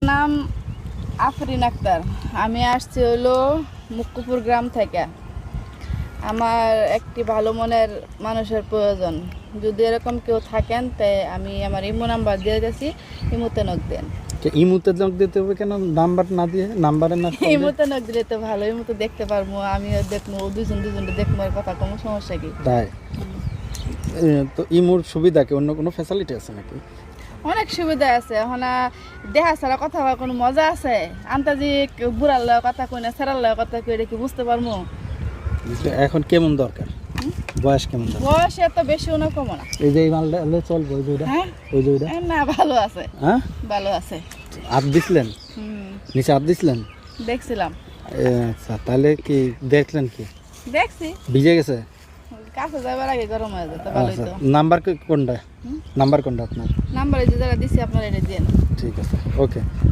নাম আফরিন আক্তার। আমি আসছি হলো মুক্কুপুর গ্রাম থেকে। আমার একটি ভালো মনের মানুষের প্রয়োজন। যদি এরকম কেউ থাকেন তাই আমি আমার ইমো নাম্বার দিয়ে গেছি, ইমোতে নক দেন। ইমুতে নক দিতে হবে কেন? নাম্বার না দিয়ে নাম্বারে না ইমোতে নক দিলে তো ভালো, ইমোতে দেখতে পারবো, আমিও দেখবো, দুজনটা দেখবো, এর কথা কোনো সমস্যা কি? তাই তো ইমুর সুবিধা কি অন্য কোনো ফ্যাসিলিটি আছে নাকি? অনেক সুবিধা আছে। এখন দেখা ছাড়া কথা বলার কোনো মজা আছে? আন্তাজি বুড়ার লয় কথা কই না, ছেড়ার লয় কথা কই, এটা কি বুঝতে পারবো? এখন কেমন দরকার? বয়স কেমন দরকার? বয়স এত বেশিও না, কমও না। এই যে এই মালটা হলে চলবে ওই যেটা? হ্যাঁ ওই যেটা? না, ভালো আছে, হ্যাঁ, ভালো আছে। হাত দিছিলেন? নিচে হাত দিছিলেন? দেখছিলাম। আচ্ছা, তাহলে কি দেখলেন কি দেখছি ভিজে গেছে? কাছে যাবার আগে গরম হয়ে যেত, ভালোই আচ্ছা, তো। নাম্বার কোনটা? নাম্বার কোনটা আপনার? নাম্বারে যে জায়গা দিছি আপনার এটা দিয়ে। ঠিক আছে, ওকে।